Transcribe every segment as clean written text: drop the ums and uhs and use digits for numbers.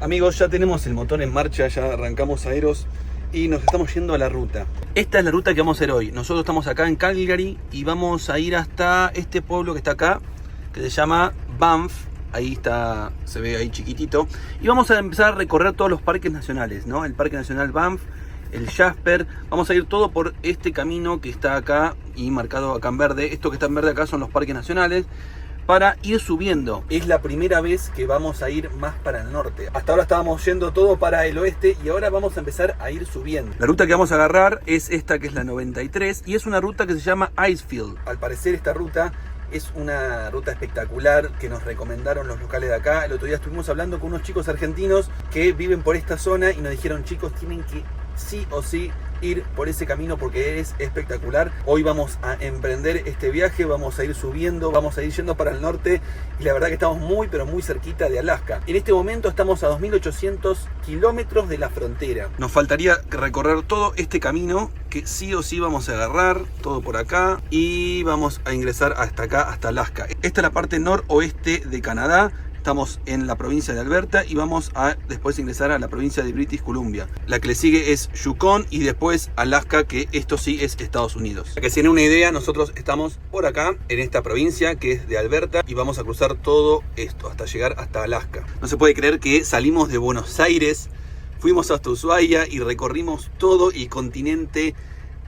Amigos, ya tenemos el motor en marcha, ya arrancamos aeros y nos estamos yendo a la ruta. Esta es la ruta que vamos a hacer hoy. Nosotros estamos acá en Calgary y vamos a ir hasta este pueblo que está acá, que se llama Banff. Ahí está, se ve ahí chiquitito. Y vamos a empezar a recorrer todos los parques nacionales, ¿no? El Parque Nacional Banff, el Jasper. Vamos a ir todo por este camino que está acá y marcado acá en verde. Esto que está en verde acá son los parques nacionales, para ir subiendo. Es la primera vez que vamos a ir más para el norte. Hasta ahora estábamos yendo todo para el oeste y ahora vamos a empezar a ir subiendo. La ruta que vamos a agarrar es esta, que es la 93, y es una ruta que se llama Icefield. Al parecer esta ruta es una ruta espectacular que nos recomendaron los locales de acá. El otro día estuvimos hablando con unos chicos argentinos que viven por esta zona y nos dijeron: chicos, tienen que sí o sí ir por ese camino porque es espectacular. Hoy vamos a emprender este viaje, vamos a ir subiendo, vamos a ir yendo para el norte y la verdad que estamos muy pero muy cerquita de Alaska. En este momento estamos a 2800 kilómetros de la frontera. Nos faltaría recorrer todo este camino que sí o sí vamos a agarrar, todo por acá, y vamos a ingresar hasta acá, hasta Alaska. Esta es la parte noroeste de Canadá. Estamos en la provincia de Alberta y vamos a después ingresar a la provincia de British Columbia. La que le sigue es Yukon y después Alaska, que esto sí es Estados Unidos. Para que se den una idea, nosotros estamos por acá, en esta provincia que es de Alberta, y vamos a cruzar todo esto hasta llegar hasta Alaska. No se puede creer que salimos de Buenos Aires, fuimos hasta Ushuaia y recorrimos todo el continente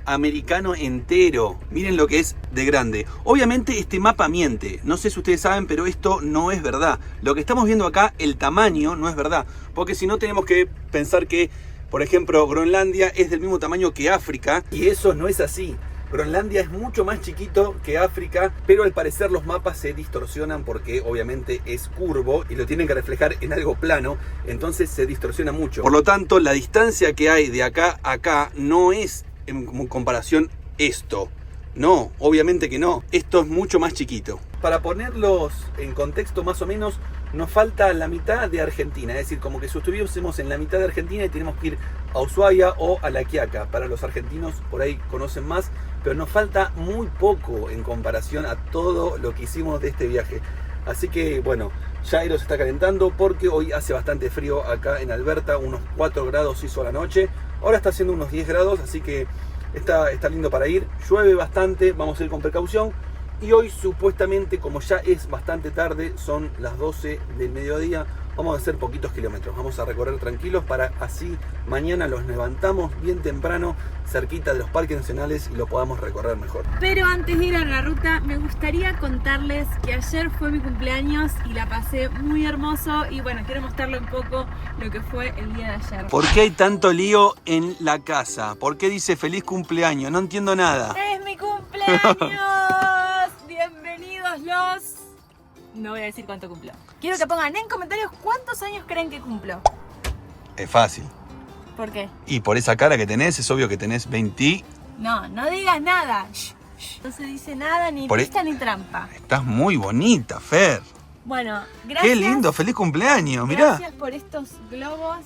americano entero. Miren lo que es de grande. Obviamente este mapa miente, no sé si ustedes saben, pero esto no es verdad. Lo que estamos viendo acá, el tamaño, no es verdad, porque si no tenemos que pensar que, por ejemplo, Groenlandia es del mismo tamaño que África, y eso no es así. Groenlandia es mucho más chiquito que África, pero al parecer los mapas se distorsionan porque obviamente es curvo y lo tienen que reflejar en algo plano, entonces se distorsiona mucho. Por lo tanto, la distancia que hay de acá a acá no es en comparación esto. No, obviamente que no. Esto es mucho más chiquito. Para ponerlos en contexto más o menos, nos falta la mitad de Argentina. Es decir, como que si estuviésemos en la mitad de Argentina y tenemos que ir a Ushuaia o a La Quiaca. Para los argentinos por ahí conocen más, pero nos falta muy poco en comparación a todo lo que hicimos de este viaje. Así que bueno, ya Aero se está calentando porque hoy hace bastante frío acá en Alberta. Unos 4 grados hizo a la noche. Ahora está haciendo unos 10 grados, así que está lindo para ir. Llueve bastante, vamos a ir con precaución. Y hoy supuestamente, como ya es bastante tarde, son las 12 del mediodía, vamos a hacer poquitos kilómetros. Vamos a recorrer tranquilos para así mañana los levantamos bien temprano, cerquita de los parques nacionales, y lo podamos recorrer mejor. Pero antes de ir a la ruta, me gustaría contarles que ayer fue mi cumpleaños y la pasé muy hermoso. Y bueno, quiero mostrarle un poco lo que fue el día de ayer. ¿Por qué hay tanto lío en la casa? ¿Por qué dice feliz cumpleaños? No entiendo nada. ¡Es mi cumpleaños! Bienvenidos los... No voy a decir cuánto cumplo. Quiero que pongan en comentarios cuántos años creen que cumplo. Es fácil. ¿Por qué? Y por esa cara que tenés, es obvio que tenés 20... No, no digas nada. Shh, shh. No se dice nada, ni pista ni trampa. Estás muy bonita, Fer. Bueno, gracias. Qué lindo, feliz cumpleaños, mirá. Gracias por estos globos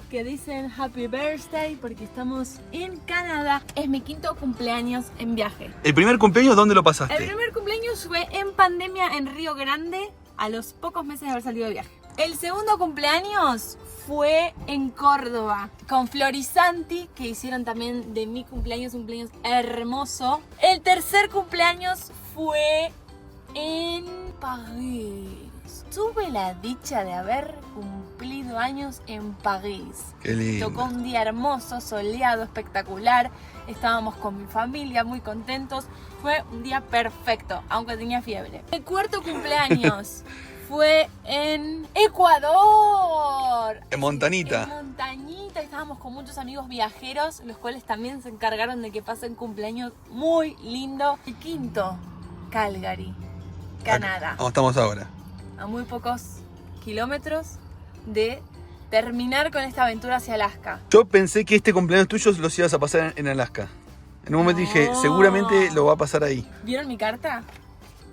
que dicen Happy Birthday, porque estamos en Canadá. Es mi 5º cumpleaños en viaje. ¿El primer cumpleaños dónde lo pasaste? El primer cumpleaños fue en pandemia en Río Grande, a los pocos meses de haber salido de viaje. El segundo cumpleaños fue en Córdoba, con Florisanti, que hicieron también de mi cumpleaños un cumpleaños hermoso. El tercer cumpleaños fue en París. Tuve la dicha de haber cumplido años en París. Qué lindo. Tocó un día hermoso, soleado, espectacular. Estábamos con mi familia muy contentos. Fue un día perfecto, aunque tenía fiebre. El cuarto cumpleaños fue en Ecuador. En Montañita. En Montañita. Estábamos con muchos amigos viajeros, los cuales también se encargaron de que pasen cumpleaños muy lindo. El quinto, Calgary, Canadá. ¿Cómo estamos ahora? A muy pocos kilómetros de terminar con esta aventura hacia Alaska. Yo pensé que este cumpleaños tuyo los ibas a pasar en Alaska. En un momento dije, seguramente lo va a pasar ahí. ¿Vieron mi carta?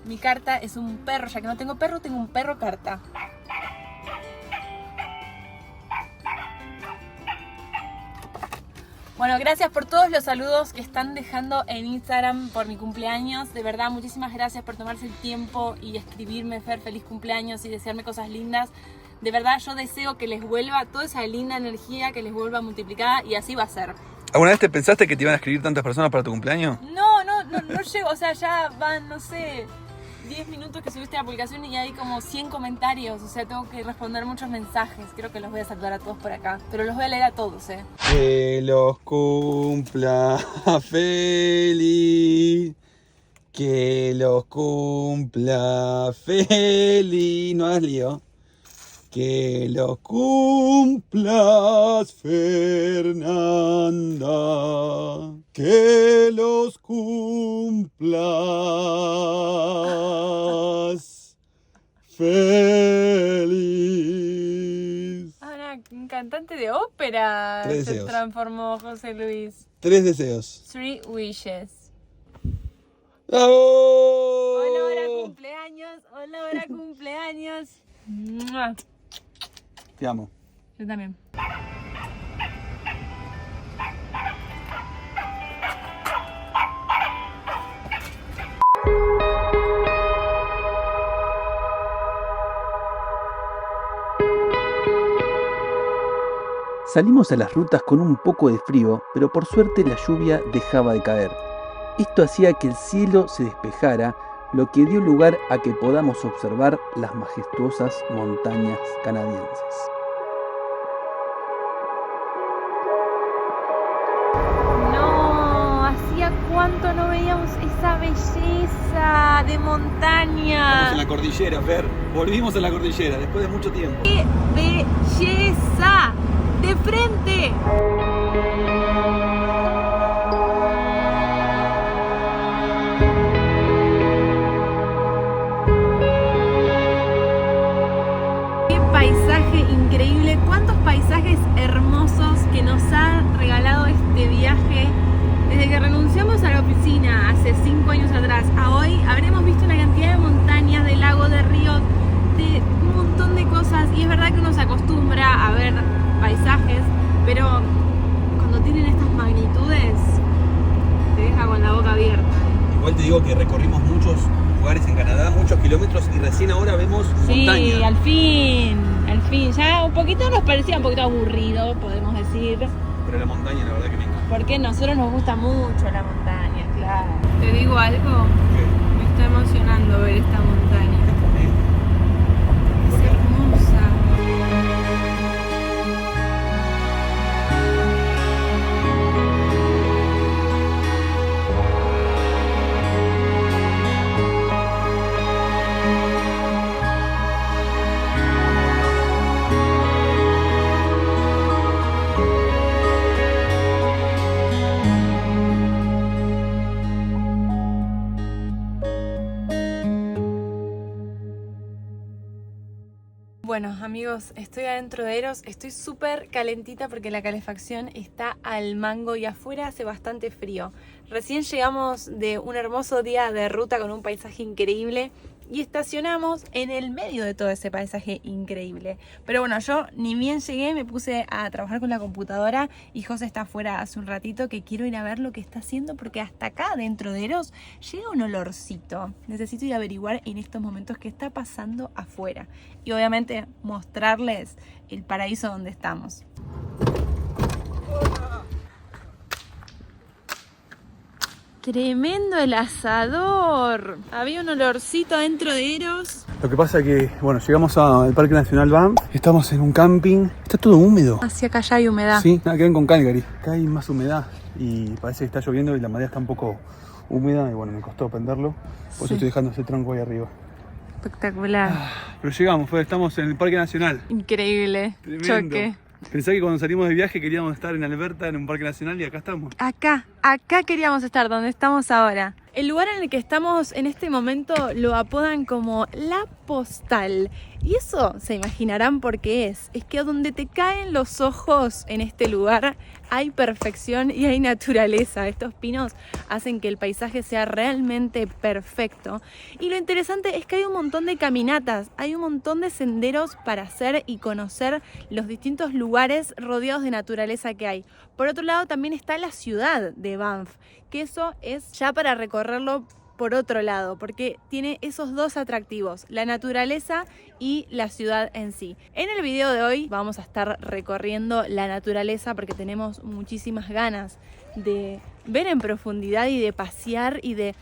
Mi carta es un perro, ya que no tengo perro, tengo un perro carta. Bueno, gracias por todos los saludos que están dejando en Instagram por mi cumpleaños. De verdad, muchísimas gracias por tomarse el tiempo y escribirme, Fer, feliz cumpleaños y desearme cosas lindas. de verdad yo deseo que les vuelva toda esa linda energía, que les vuelva multiplicada y así va a ser. ¿Alguna vez te pensaste que te iban a escribir tantas personas para tu cumpleaños? No llego, o sea, ya van, no sé, 10 minutos que subiste la publicación y hay como 100 comentarios, o sea, tengo que responder muchos mensajes, creo que los voy a saludar a todos por acá, pero los voy a leer a todos, Que los cumpla feliz, que los cumpla feliz, no hagas lío. Que los cumplas, Fernanda, que los cumplas feliz. Ahora, un cantante de ópera 3 se deseos. transformó José Luis. 3 deseos. 3 wishes. ¡Bravo! Hola, hora cumpleaños, hola, hora cumpleaños. ¡Mua! Te amo. Yo también. Salimos a las rutas con un poco de frío, pero por suerte la lluvia dejaba de caer. Esto hacía que el cielo se despejara, lo que dio lugar a que podamos observar las majestuosas montañas canadienses. No, hacía cuánto no veíamos esa belleza de montaña. la cordillera, Fer. Volvimos a la cordillera después de mucho tiempo. ¡Qué belleza! ¡De frente! ¡Qué paisaje increíble! ¡Cuántos paisajes hermosos que nos ha regalado este viaje! Desde que renunciamos a la oficina hace 5 años atrás a hoy, habremos visto una cantidad de montañas, de lagos, de ríos, de un montón de cosas. Y es verdad que uno se acostumbra a ver paisajes, pero cuando tienen estas magnitudes, te deja con la boca abierta. Igual te digo que recorrimos muchos lugares en Canadá, muchos kilómetros, y recién ahora vemos montaña. Sí, al fin. Ya un poquito nos parecía un poquito aburrido, podemos decir. Pero la montaña la verdad que me encanta. Porque a nosotros nos gusta mucho la montaña, claro. Te digo algo, me está emocionando ver esta montaña. Es hermosa. Bueno, amigos, estoy adentro de Eros, estoy súper calentita porque la calefacción está al mango y afuera hace bastante frío. Recién llegamos de un hermoso día de ruta con un paisaje increíble y estacionamos en el medio de todo ese paisaje increíble. Pero bueno, yo ni bien llegué, me puse a trabajar con la computadora y José está afuera hace un ratito que quiero ir a ver lo que está haciendo porque hasta acá dentro de Eros llega un olorcito. Necesito ir a averiguar en estos momentos qué está pasando afuera y obviamente mostrarles el paraíso donde estamos. Tremendo el asador. Había un olorcito dentro de Eros. Lo que pasa es que, bueno, llegamos al Parque Nacional Banff, estamos en un camping, está todo húmedo. Hacia acá ya hay humedad. Sí, nada que ver con Calgary. Acá hay más humedad y parece que está lloviendo y la marea está un poco húmeda y bueno, me costó prenderlo. Por eso estoy dejando ese tronco ahí arriba. Espectacular. Pero llegamos, estamos en el Parque Nacional. Increíble. Tremendo. Choque. Pensé que cuando salimos de viaje queríamos estar en Alberta, en un parque nacional, y acá estamos. Acá queríamos estar, donde estamos ahora. El lugar en el que estamos en este momento lo apodan como La Postal. Y eso se imaginarán por qué es. Es que donde te caen los ojos en este lugar hay perfección y hay naturaleza. Estos pinos hacen que el paisaje sea realmente perfecto. Y lo interesante es que hay un montón de caminatas, hay un montón de senderos para hacer y conocer los distintos lugares rodeados de naturaleza que hay. Por otro lado también está la ciudad de Banff, que eso es ya para recorrerlo por otro lado, porque tiene esos dos atractivos, la naturaleza y la ciudad en sí. En el video de hoy vamos a estar recorriendo la naturaleza porque tenemos muchísimas ganas de ver en profundidad y de pasear y de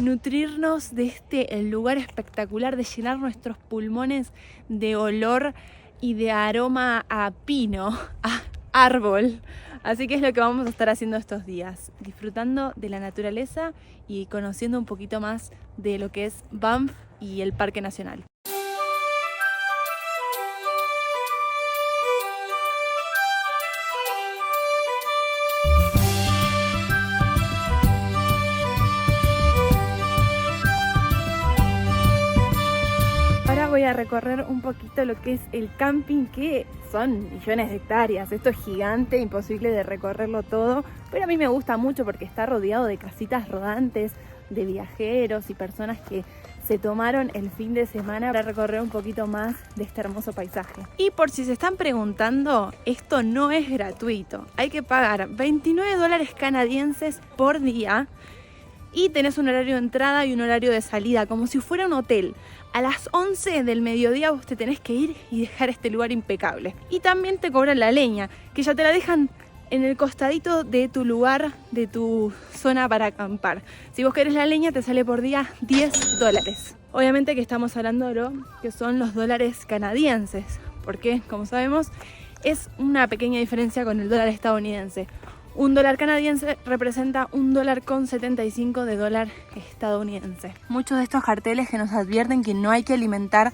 nutrirnos de este lugar espectacular, de llenar nuestros pulmones de olor y de aroma a pino, a árbol. Así que es lo que vamos a estar haciendo estos días, disfrutando de la naturaleza y conociendo un poquito más de lo que es Banff y el Parque Nacional. Voy a recorrer un poquito lo que es el camping, que son millones de hectáreas. Esto es gigante, imposible de recorrerlo todo, pero a mí me gusta mucho porque está rodeado de casitas rodantes, de viajeros y personas que se tomaron el fin de semana para recorrer un poquito más de este hermoso paisaje. Y por si se están preguntando, esto no es gratuito. Hay que pagar $29 canadienses por día y tenés un horario de entrada y un horario de salida, como si fuera un hotel. A las 11 del mediodía vos te tenés que ir y dejar este lugar impecable. Y también te cobran la leña, que ya te la dejan en el costadito de tu lugar, de tu zona para acampar. Si vos querés la leña te sale por día $10. Obviamente que estamos hablando de lo que son los dólares canadienses, porque como sabemos es una pequeña diferencia con el dólar estadounidense. Un dólar canadiense representa $1.75 de dólar estadounidense. Muchos de estos carteles que nos advierten que no hay que alimentar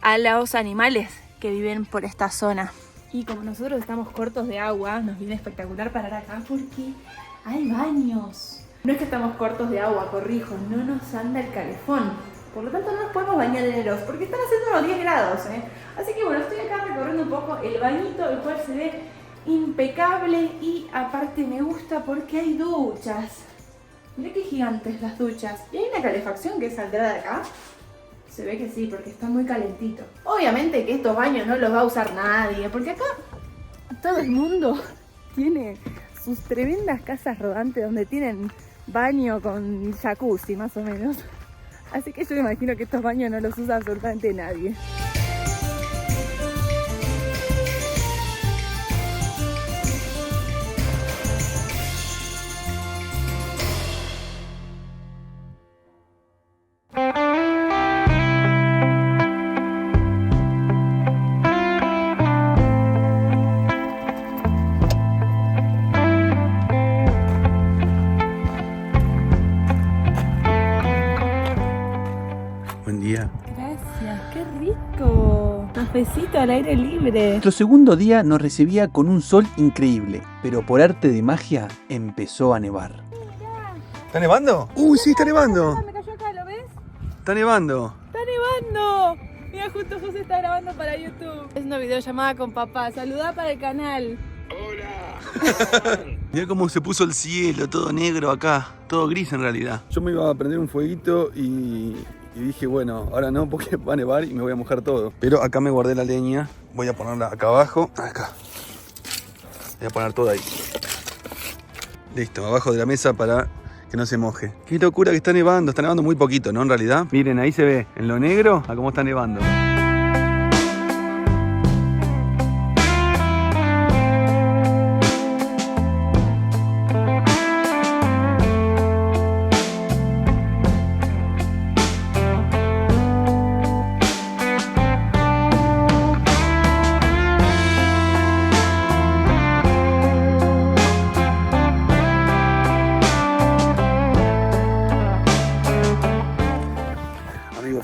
a los animales que viven por esta zona. Y como nosotros estamos cortos de agua, nos viene espectacular parar acá porque hay baños. No es que estamos cortos de agua, corrijo, no nos anda el calefón. Por lo tanto no nos podemos bañar en el Eros porque están haciendo unos 10 grados. Así que bueno, estoy acá recorriendo un poco el bañito, el cual se ve impecable y aparte me gusta porque hay duchas. Mirá qué gigantes las duchas. ¿Y hay una calefacción que saldrá de acá? Se ve que sí, porque está muy calentito. Obviamente que estos baños no los va a usar nadie, porque acá todo el mundo tiene sus tremendas casas rodantes donde tienen baño con jacuzzi más o menos. Así que yo me imagino que estos baños no los usa absolutamente nadie. Buen día. Gracias, qué rico. Cafecito al aire libre. Nuestro segundo día nos recibía con un sol increíble, pero por arte de magia empezó a nevar. ¿Está nevando? ¡Uy, sí, está nevando! Me cayó acá, ¿lo ves? ¡Está nevando! ¡Está nevando! Mira, justo José está grabando para YouTube. Es una videollamada con papá. Saludá para el canal. ¡Hola! Mirá cómo se puso el cielo, todo negro acá, todo gris en realidad. Yo me iba a prender un fueguito y dije, bueno, ahora no porque va a nevar y me voy a mojar todo. Pero acá me guardé la leña, voy a ponerla acá abajo, acá. Voy a poner todo ahí. Listo, abajo de la mesa para que no se moje. Qué locura que está nevando muy poquito, ¿no? En realidad, miren, ahí se ve en lo negro a cómo está nevando.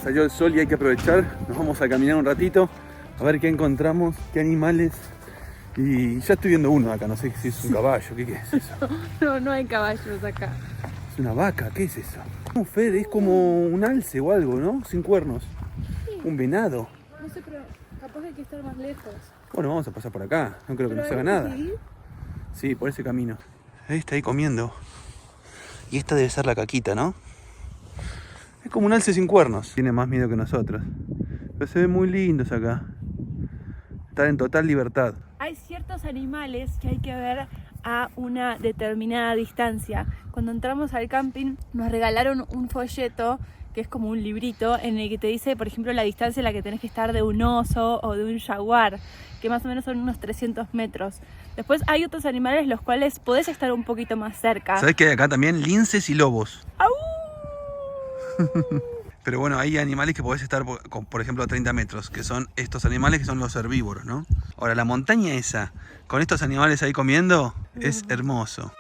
Salió el sol y hay que aprovechar. Nos vamos a caminar un ratito a ver qué encontramos, qué animales. Y ya estoy viendo uno acá, no sé si es un caballo, ¿qué es eso? No hay caballos acá. Es una vaca, ¿qué es eso? No, Fede, es como un alce o algo, ¿no? Sin cuernos. Sí. Un venado. No sé, pero capaz hay que estar más lejos. Bueno, vamos a pasar por acá, no creo que nos haga nada. Sí, por ese camino. Ahí está ahí comiendo. Y esta debe ser la caquita, ¿no? Es como un alce sin cuernos. Tiene más miedo que nosotros. Pero se ven muy lindos acá. Están en total libertad. Hay ciertos animales que hay que ver a una determinada distancia. Cuando entramos al camping nos regalaron un folleto que es como un librito en el que te dice, por ejemplo, la distancia en la que tenés que estar de un oso o de un jaguar, que más o menos son unos 300 metros. Después hay otros animales los cuales podés estar un poquito más cerca. ¿Sabés que hay acá también linces y lobos? ¡Au! Pero bueno, hay animales que podés estar, por ejemplo, a 30 metros, que son estos animales que son los herbívoros, ¿no? Ahora, la montaña esa, con estos animales ahí comiendo, es hermoso.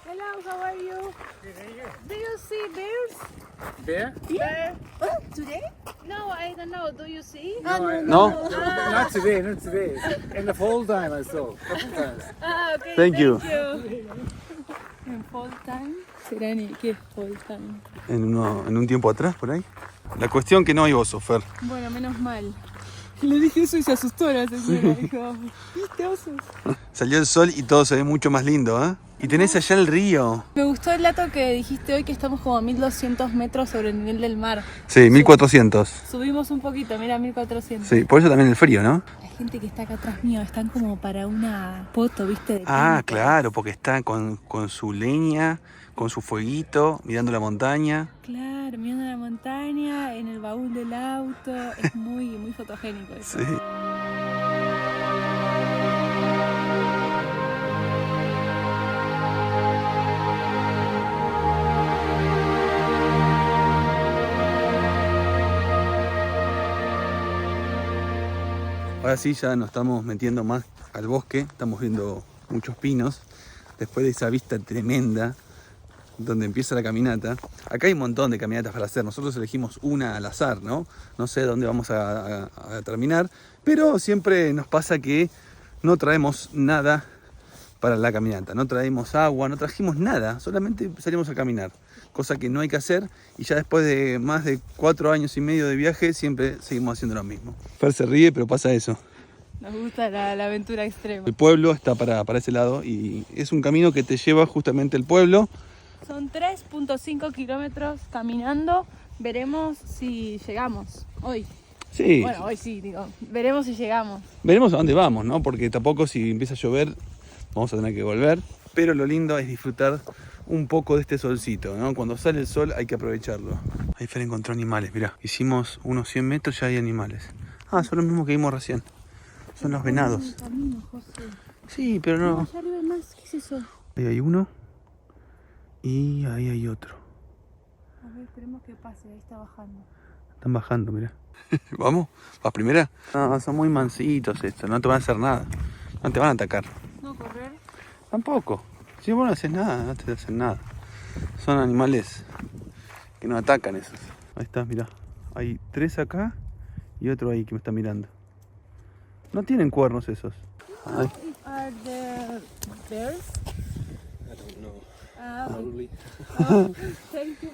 Hello, how are you? Do you see bears? Bear? Yeah. Today? No, I don't know. Do you see? ¿No? Not today, not today. In the fall time I saw. Couple times. Okay, Thank you. En fall time. ¿Será ni qué es fall time? En un tiempo atrás, por ahí. La cuestión que no hay oso, Fer. Bueno, menos mal. Le dije eso y se asustó la señora. Dijo, ¿viste osos? Salió el sol y todo se ve mucho más lindo, ¿eh? Y tenés allá el río. Me gustó el dato que dijiste hoy, que estamos como a 1200 metros sobre el nivel del mar. Sí, 1400. Subimos un poquito, mira, 1400. Sí, por eso también el frío, ¿no? La gente que está acá atrás mío están como para una foto, ¿viste? De Ah, pinta. claro, porque está con su leña, con su fueguito, mirando la montaña. Claro, mirando la montaña, en el baúl del auto. Es muy, muy fotogénico eso. Sí. Ahora sí, ya nos estamos metiendo más al bosque, estamos viendo muchos pinos, después de esa vista tremenda, donde empieza la caminata. Acá hay un montón de caminatas para hacer, nosotros elegimos una al azar, ¿no? No sé dónde vamos a terminar, pero siempre nos pasa que no traemos nada para la caminata, no traemos agua, no trajimos nada, solamente salimos a caminar, cosa que no hay que hacer, y ya después de más de 4 años y medio de viaje siempre seguimos haciendo lo mismo. Fer se ríe, pero pasa eso. Nos gusta la aventura extrema. El pueblo está para ese lado y es un camino que te lleva justamente al pueblo. Son 3.5 kilómetros caminando. Veremos si llegamos hoy. Sí, Bueno, hoy sí, digo. Veremos si llegamos. veremos a dónde vamos, ¿no? Porque tampoco si empieza a llover vamos a tener que volver. Pero lo lindo es disfrutar un poco de este solcito, ¿no? Cuando sale el sol hay que aprovecharlo. Ahí Fer encontró animales, mirá. Hicimos unos 100 metros y ya hay animales. Ah, son los mismos que vimos recién. Son los venados. Camino, José. Sí, pero no. Allá arriba hay más. ¿Qué es eso? Ahí hay uno y ahí hay otro. A ver, esperemos que pase. Ahí está bajando. Están bajando, mirá. ¿Vamos? ¿Vas primera? No, son muy mansitos estos, no te van a hacer nada. No te van a atacar. ¿No correr? Tampoco. Si vos no haces nada, no te hacen nada. Son animales que no atacan esos. Ahí está, mirá. Hay 3 acá y otro ahí que me está mirando. No tienen cuernos esos. Ay. Are the bears? I don't know. Probably. Thank you.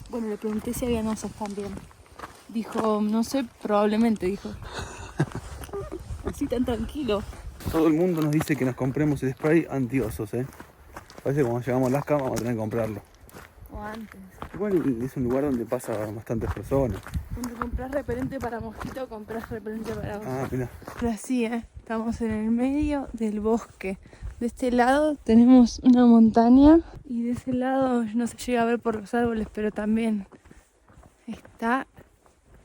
Bueno, le pregunté si habían osos también. Dijo, no sé, probablemente, dijo. Así tan tranquilo. Todo el mundo nos dice que nos compremos el spray antiosos, ¿eh? Parece que cuando llegamos a Alaska vamos a tener que comprarlo. O antes. Igual es un lugar donde pasan bastantes personas. Cuando compras repelente para mosquito, compras repelente para oso. Ah, mirá. Pero así, estamos en el medio del bosque. De este lado tenemos una montaña y de ese lado no se llega a ver por los árboles, pero también está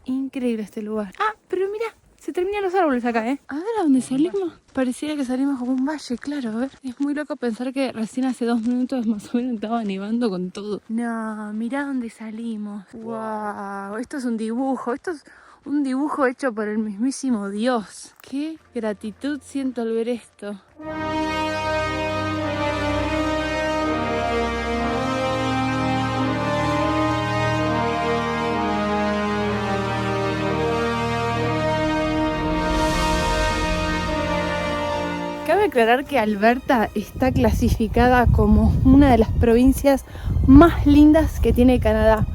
increíble este lugar. Ah, pero mira, se terminan los árboles acá, ¿eh? A ver a dónde salimos. Pareciera que salimos como un valle, claro, a ver. Es muy loco pensar que recién hace 2 minutos más o menos estaba nevando con todo. No, mira dónde salimos. Wow, esto es un dibujo, esto es un dibujo hecho por el mismísimo Dios. Qué gratitud siento al ver esto. Cabe aclarar que Alberta está clasificada como una de las provincias más lindas que tiene Canadá.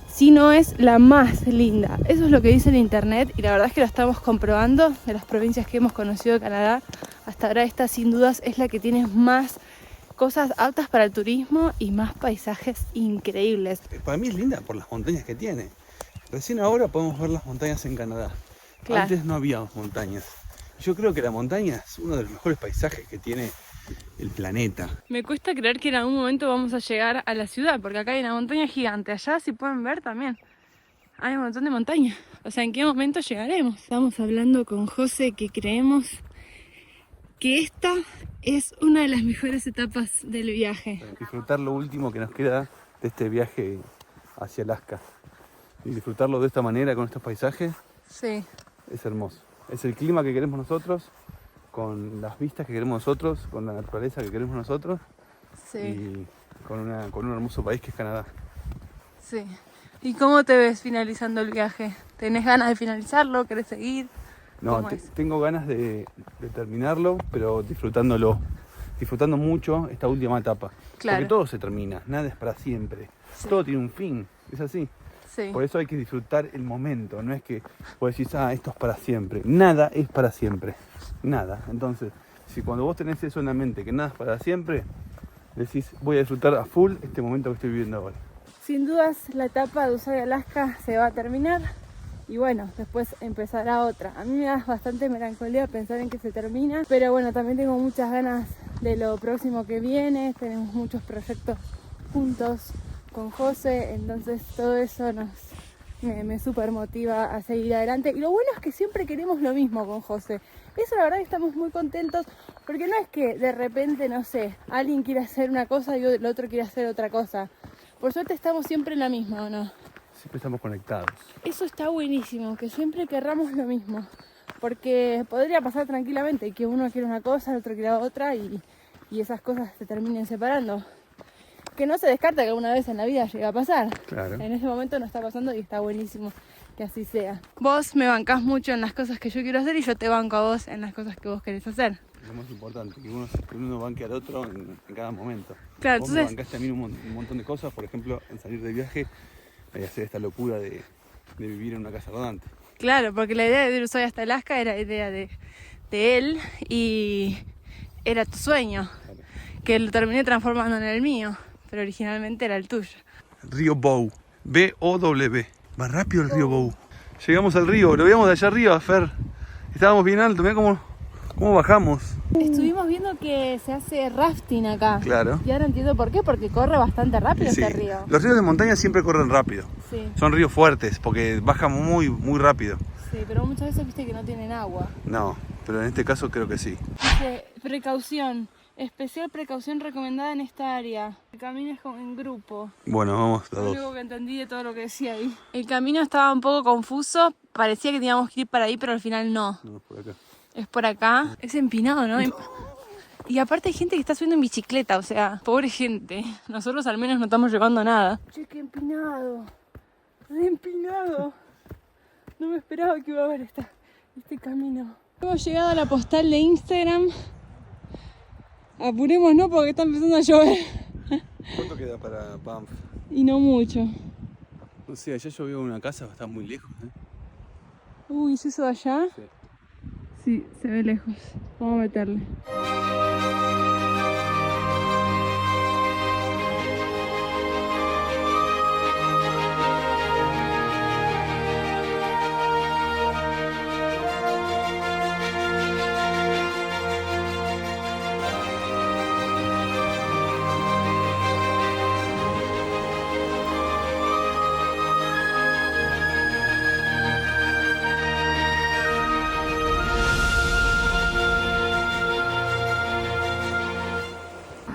Si no es la más linda. Eso es lo que dice el internet y la verdad es que lo estamos comprobando. De las provincias que hemos conocido de Canadá, hasta ahora esta sin dudas es la que tiene más cosas aptas para el turismo y más paisajes increíbles. Para mí es linda por las montañas que tiene. Recién ahora podemos ver las montañas en Canadá. Claro. Antes no había montañas. Yo creo que la montaña es uno de los mejores paisajes que tiene el planeta. Me cuesta creer que en algún momento vamos a llegar a la ciudad, porque acá hay una montaña gigante. Allá, si pueden ver, también hay un montón de montañas. O sea, ¿en qué momento llegaremos? Estamos hablando con José que creemos que esta es una de las mejores etapas del viaje. Disfrutar lo último que nos queda de este viaje hacia Alaska. Y disfrutarlo de esta manera, con estos paisajes, Sí. es hermoso. Es el clima que queremos nosotros, con las vistas que queremos nosotros, con la naturaleza que queremos nosotros Sí, y con un hermoso país que es Canadá. sí. ¿Y cómo te ves finalizando el viaje? ¿Tenés ganas de finalizarlo? ¿Querés seguir? No, ¿Cómo es? tengo ganas de terminarlo, pero disfrutándolo. Disfrutando mucho esta última etapa. Claro. Porque todo se termina, nada es para siempre. Sí. Todo tiene un fin, es así. Sí. Por eso hay que disfrutar el momento, no es que vos decís, esto es para siempre. Nada es para siempre, nada. Entonces, si cuando vos tenés eso en la mente, que nada es para siempre, decís, voy a disfrutar a full este momento que estoy viviendo ahora. Sin dudas la etapa de Ushuaia Alaska se va a terminar y bueno, después empezará otra. A mí me da bastante melancolía pensar en que se termina, pero bueno, también tengo muchas ganas de lo próximo que viene. Tenemos muchos proyectos juntos con José, entonces todo eso me súper motiva a seguir adelante. Y lo bueno es que siempre queremos lo mismo con José. Eso la verdad que estamos muy contentos, porque no es que de repente, no sé, alguien quiere hacer una cosa y el otro quiere hacer otra cosa. Por suerte estamos siempre en la misma, ¿o no? Siempre estamos conectados. Eso está buenísimo, que siempre querramos lo mismo. Porque podría pasar tranquilamente que uno quiera una cosa, el otro quiera otra y esas cosas se terminen separando. Que no se descarta que alguna vez en la vida llegue a pasar. Claro. En ese momento no está pasando y está buenísimo que así sea. Vos me bancás mucho en las cosas que yo quiero hacer y yo te banco a vos en las cosas que vos querés hacer. Lo más importante, que uno banque al otro en cada momento. Claro, Vos entonces- me bancaste a mí un montón de cosas, por ejemplo, en salir de viaje y hacer esta locura de vivir en una casa rodante. Claro, porque la idea de ir Ushuaia hasta Alaska era idea de él y era tu sueño, Claro. que lo terminé transformando en el mío, pero originalmente era el tuyo. Río Bow, B-O-W. Va rápido el río Bow. Llegamos al río, lo veíamos de allá arriba, Fer. Estábamos bien alto, mirá cómo bajamos. Estuvimos viendo que se hace rafting acá. Claro. Y ahora entiendo por qué, porque corre bastante rápido Sí. este río. Los ríos de montaña siempre corren rápido. Sí, Son ríos fuertes porque bajan muy, muy rápido. sí, pero muchas veces viste que no tienen agua. No, pero en este caso creo que sí. Dice, precaución, especial precaución recomendada en esta área. El camino es en grupo. Bueno, vamos a Lo dos. único que entendí de todo lo que decía ahí. El camino estaba un poco confuso, parecía que teníamos que ir para ahí, pero al final no. No, por acá. Es por acá, es empinado, ¿no? Y aparte hay gente que está subiendo en bicicleta, o sea, pobre gente. Nosotros al menos no estamos llevando nada. Che, qué empinado. Re empinado. No me esperaba que iba a haber este camino. Hemos llegado a la postal de Instagram. Apurémonos porque está empezando a llover. ¿Cuánto queda para Banff? Y no mucho. No sé, allá yo veo una casa, está muy lejos. Uy, ¿es eso de allá? Sí. Sí, se ve lejos. Vamos a meterle.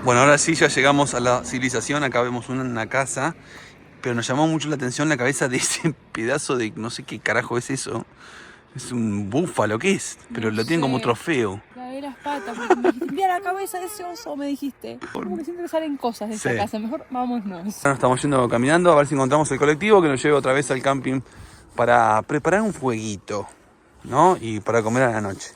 Bueno, ahora sí ya llegamos a la civilización, acá vemos una casa, pero nos llamó mucho la atención la cabeza de ese pedazo de, no sé qué carajo es eso. Es un búfalo, ¿qué es? Pero No lo tienen como sé. trofeo. Lavé las patas porque me dijiste, mira la cabeza de ese oso, me dijiste. Como que siempre salen cosas de esa Sí. casa, mejor vámonos. Ahora estamos yendo caminando a ver si encontramos el colectivo que nos lleve otra vez al camping para preparar un fueguito, ¿no? Y para comer a la noche.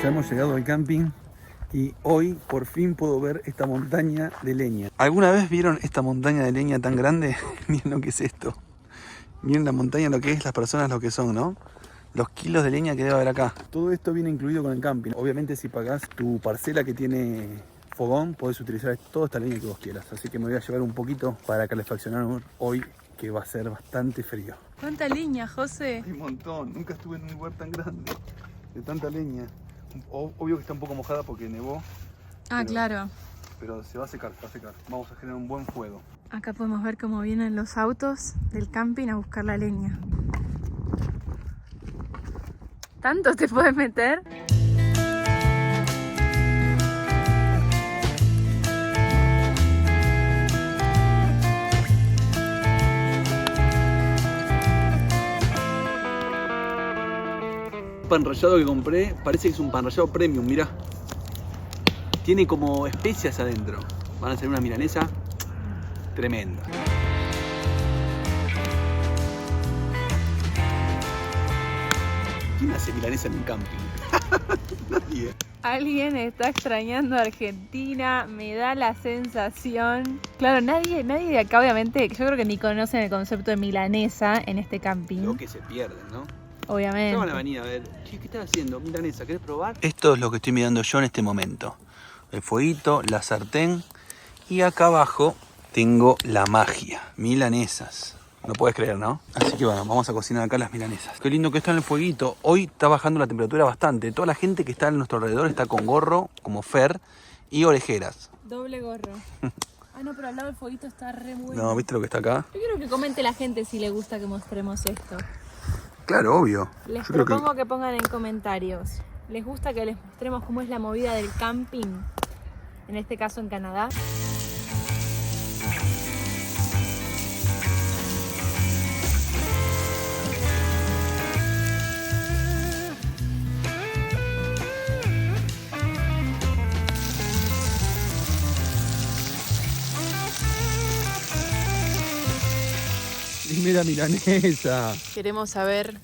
Ya hemos llegado al camping Y hoy por fin puedo ver esta montaña de leña. ¿Alguna vez vieron esta montaña de leña tan grande? Miren lo que es esto. Miren la montaña, lo que es, las personas lo que son, ¿no? Los kilos de leña que debe haber acá. Todo esto viene incluido con el camping. Obviamente si pagás tu parcela que tiene fogón, podés utilizar toda esta leña que vos quieras. Así que me voy a llevar un poquito para calefaccionar hoy, que va a ser bastante frío. ¿Cuánta leña, José? Hay un montón. Nunca estuve en un lugar tan grande. De tanta leña. Obvio que está un poco mojada porque nevó. Claro. Pero se va a secar, se va a secar. Vamos a generar un buen fuego. Acá podemos ver cómo vienen los autos del camping a buscar la leña. ¿Tanto te puedes meter? Pan rallado que compré, parece que es un pan rallado premium, mirá. Tiene como especias adentro. Van a hacer una milanesa tremenda. ¿Quién hace milanesa en un camping? Nadie. Alguien está extrañando a Argentina, me da la sensación. Claro, nadie de acá obviamente, yo creo que ni conocen el concepto de milanesa en este camping. Lo que se pierden, ¿no? Obviamente. Ya van a venir a ver. Che, ¿qué estás haciendo? Milanesa, ¿querés probar? Esto es lo que estoy mirando yo en este momento. El fueguito, la sartén. Y acá abajo tengo la magia. Milanesas. No puedes creer, ¿no? Así que bueno, vamos a cocinar acá las milanesas. Qué lindo que está en el fueguito. Hoy está bajando la temperatura bastante. Toda la gente que está a nuestro alrededor está con gorro, como Fer, y orejeras. Doble gorro. No, pero al lado del fueguito está re bueno. No, ¿viste lo que está acá? Yo quiero que comente la gente si le gusta que mostremos esto. Claro, obvio. Les Yo creo propongo que pongan en comentarios. ¿Les gusta que les mostremos cómo es la movida del camping? En este caso en Canadá. Dime la milanesa. Queremos saber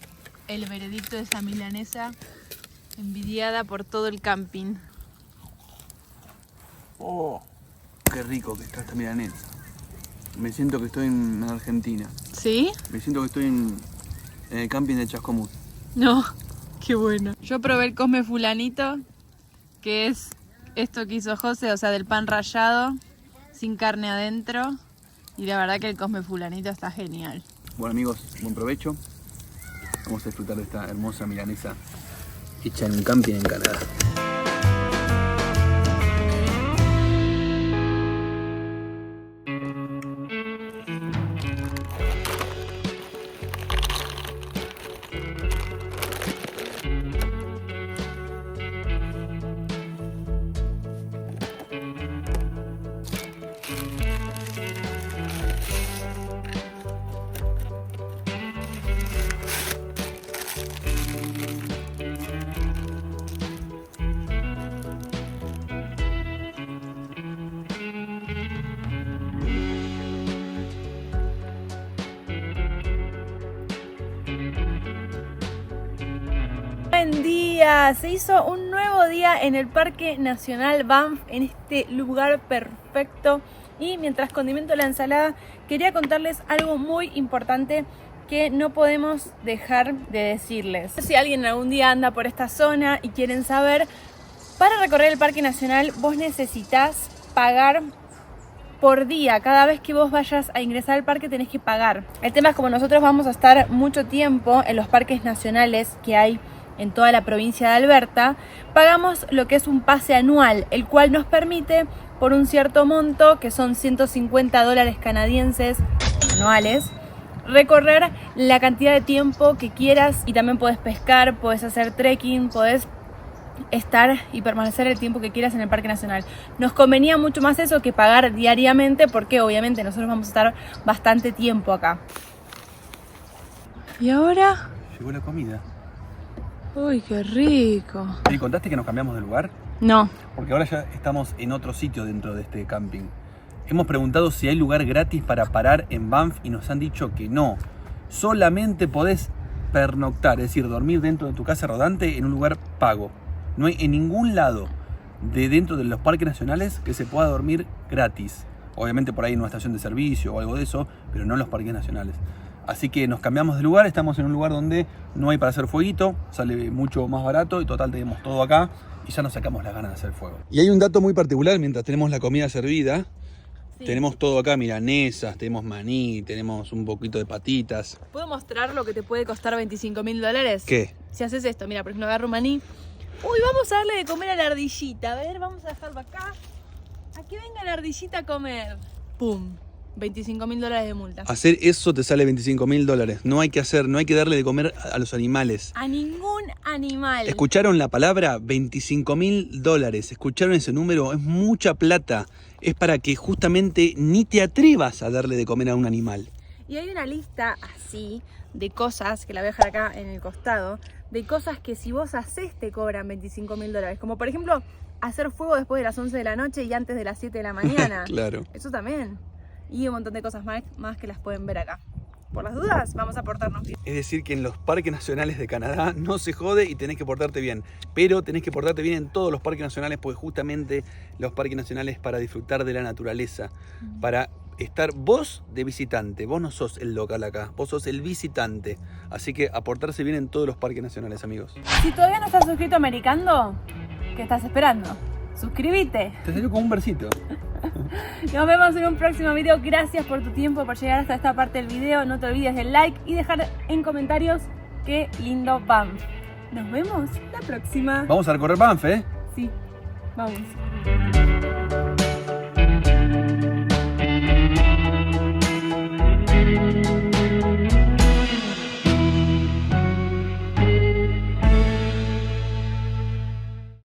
el veredicto de esa milanesa envidiada por todo el camping. Oh, qué rico que está esta milanesa. Me siento que estoy en Argentina. ¿Sí? Me siento que estoy en el camping de Chascomús. No, qué bueno. Yo probé el Cosme Fulanito, que es esto que hizo José, o sea, del pan rallado, sin carne adentro. Y la verdad que el Cosme Fulanito está genial. Bueno amigos, buen provecho. Vamos a disfrutar de esta hermosa milanesa hecha en un camping en Canadá. Buen día, se hizo un nuevo día en el Parque Nacional Banff, en este lugar perfecto. Y mientras condimento la ensalada, quería contarles algo muy importante que no podemos dejar de decirles. Si alguien algún día anda por esta zona y quieren saber, para recorrer el Parque Nacional vos necesitas pagar por día. Cada vez que vos vayas a ingresar al parque tenés que pagar. El tema es como nosotros vamos a estar mucho tiempo en los parques nacionales que hay en toda la provincia de Alberta, pagamos lo que es un pase anual, el cual nos permite por un cierto monto, que son $150 canadienses anuales, recorrer la cantidad de tiempo que quieras y también podés pescar, podés hacer trekking, podés estar y permanecer el tiempo que quieras en el Parque Nacional. Nos convenía mucho más eso que pagar diariamente porque obviamente nosotros vamos a estar bastante tiempo acá. ¿Y ahora? Llegó la comida. Uy, qué rico. ¿Te contaste que nos cambiamos de lugar? No. Porque ahora ya estamos en otro sitio dentro de este camping. Hemos preguntado si hay lugar gratis para parar en Banff y nos han dicho que no. Solamente podés pernoctar, es decir, dormir dentro de tu casa rodante en un lugar pago. No hay en ningún lado de dentro de los parques nacionales que se pueda dormir gratis. Obviamente por ahí en una estación de servicio o algo de eso, pero no en los parques nacionales. Así que nos cambiamos de lugar, estamos en un lugar donde no hay para hacer fueguito, sale mucho más barato y total tenemos todo acá y ya nos sacamos las ganas de hacer fuego. Y hay un dato muy particular mientras tenemos la comida servida. Sí. Tenemos todo acá, milanesas, tenemos maní, tenemos un poquito de patitas. ¿Puedo mostrar lo que te puede costar $25.000? ¿Qué? Si haces esto, mira, por ejemplo, agarro un maní. Uy, vamos a darle de comer a la ardillita. A ver, vamos a dejarlo acá. Aquí venga la ardillita a comer. ¡Pum! $25.000 de multa. Hacer eso te sale $25.000. No hay que darle de comer a los animales. A ningún animal. ¿Escucharon la palabra? $25.000. ¿Escucharon ese número? Es mucha plata. Es para que justamente ni te atrevas a darle de comer a un animal. Y hay una lista así de cosas, que la voy a dejar acá en el costado, de cosas que si vos haces te cobran $25.000. Como por ejemplo, hacer fuego después de las 11 de la noche y antes de las 7 de la mañana. Claro. Eso también. Y un montón de cosas más que las pueden ver acá. Por las dudas, vamos a portarnos bien. Es decir, que en los parques nacionales de Canadá no se jode y tenés que portarte bien. Pero tenés que portarte bien en todos los parques nacionales, porque justamente los parques nacionales para disfrutar de la naturaleza, para estar vos de visitante. Vos no sos el local acá, vos sos el visitante. Así que a portarse bien en todos los parques nacionales, amigos. Si todavía no estás suscrito a Americando, ¿qué estás esperando? Suscríbete. Te salió como un versito. Nos vemos en un próximo video. Gracias por tu tiempo, por llegar hasta esta parte del video. No te olvides del like y dejar en comentarios qué lindo Banff. Nos vemos la próxima. Vamos a recorrer Banff, ¿eh? Sí, vamos.